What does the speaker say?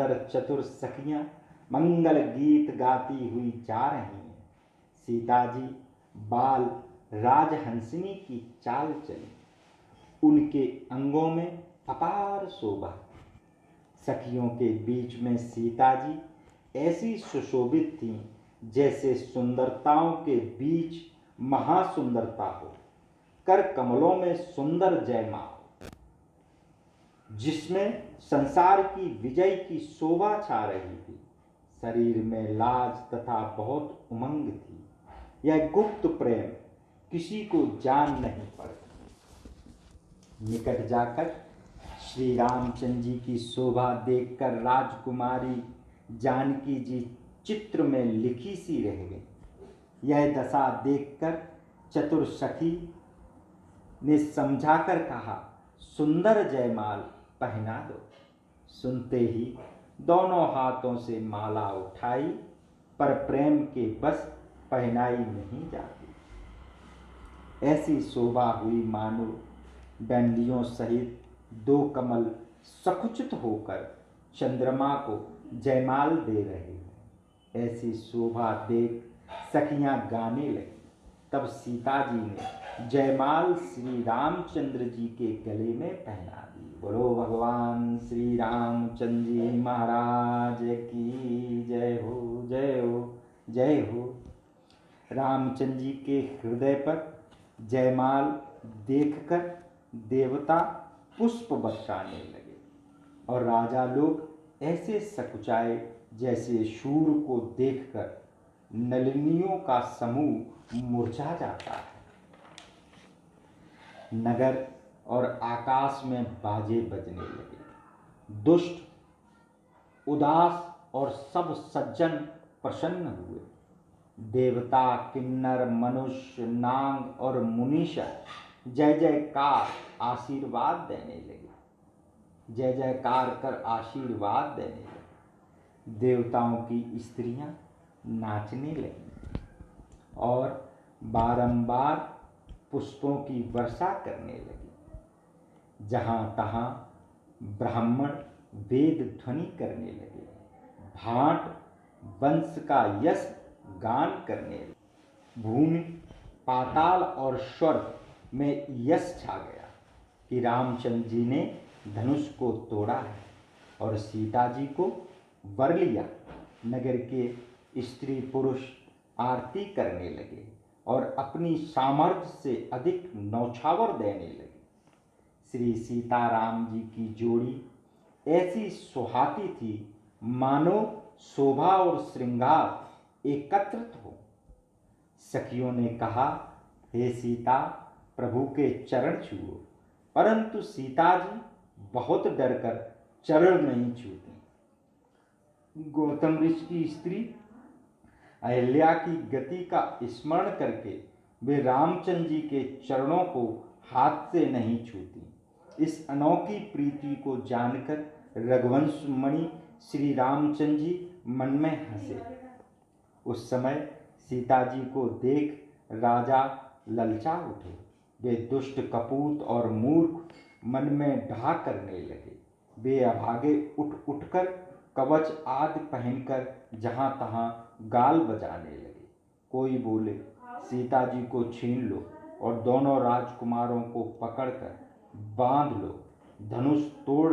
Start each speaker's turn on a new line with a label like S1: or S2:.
S1: सुंदर चतुर सखियां मंगल गीत गाती हुई जा रही हैं। सीता जी बाल राजहंसिनी की चाल चली, उनके अंगों में अपार शोभा। सखियों के बीच में सीता जी ऐसी सुशोभित थीं जैसे सुंदरताओं के बीच महासुंदरता हो, कर कमलों में सुंदर जयमाल हो, जिसमें संसार की विजय की शोभा छा रही थी। शरीर में लाज तथा बहुत उमंग थी। यह गुप्त प्रेम किसी को जान नहीं पड़ती। निकट जाकर श्री रामचंद्र जी की शोभा देखकर राजकुमारी जानकी जी चित्र में लिखी सी रह गई। यह दशा देखकर चतुर सखी ने समझाकर कहा, सुंदर जयमाल पहना दो। सुनते ही दोनों हाथों से माला उठाई, पर प्रेम के बस पहनाई नहीं जाती। ऐसी शोभा हुई मानो डंडियों सहित दो कमल सकुचित होकर चंद्रमा को जयमाल दे रहे हैं। ऐसी शोभा देख सखियां गाने लगी। तब सीता जी ने जयमाल श्री रामचंद्र जी के गले में पहना दी। बोलो भगवान श्री रामचंद्र जी महाराज की जय हो, जय हो, जय हो। रामचंद्र जी के हृदय पर जयमाल देखकर देवता पुष्प बरसाने लगे और राजा लोग ऐसे सकुचाए जैसे सूर्य को देखकर नलिनियों का समूह मुरझा जाता है। नगर और आकाश में बाजे बजने लगे। दुष्ट, उदास और सब सज्जन प्रसन्न हुए। देवता, किन्नर, मनुष्य, नाग और मुनीषा जय जयकार आशीर्वाद देने लगे। जय जयकार कर आशीर्वाद देने लगे। देवताओं की स्त्रियां नाचने लगीं और बारंबार पुष्पों की वर्षा करने लगी। जहां तहां ब्राह्मण वेद ध्वनि करने लगे। भाट वंश का यश गान करने लगे। भूमि, पाताल और स्वर्ग में यश छा गया कि रामचंद्र जी ने धनुष को तोड़ा है और सीता जी को वर लिया। नगर के स्त्री पुरुष आरती करने लगे और अपनी सामर्थ्य से अधिक न्यौछावर देने लगे। श्री सीताराम जी की जोड़ी ऐसी सुहाती थी मानो शोभा और श्रृंगार एकत्रित हो। सखियों ने कहा, हे सीता, प्रभु के चरण छुओ, परंतु सीता जी बहुत डरकर चरण नहीं छूती। गौतम ऋषि की स्त्री अहिल्या की गति का स्मरण करके वे रामचंद्र जी के चरणों को हाथ से नहीं छूती। इस अनोखी प्रीति को जानकर रघुवंश मणि श्री रामचंद्र जी मन में हंसे। उस समय सीता जी को देख राजा ललचा उठे। वे दुष्ट, कपूत और मूर्ख मन में ढा करने लगे। वे अभागे उठ उठकर कवच आदि पहनकर जहां तहां गाल बजाने लगे। कोई बोले, सीता जी को छीन लो और दोनों राजकुमारों को पकड़कर बांध लो, धनुष तोड़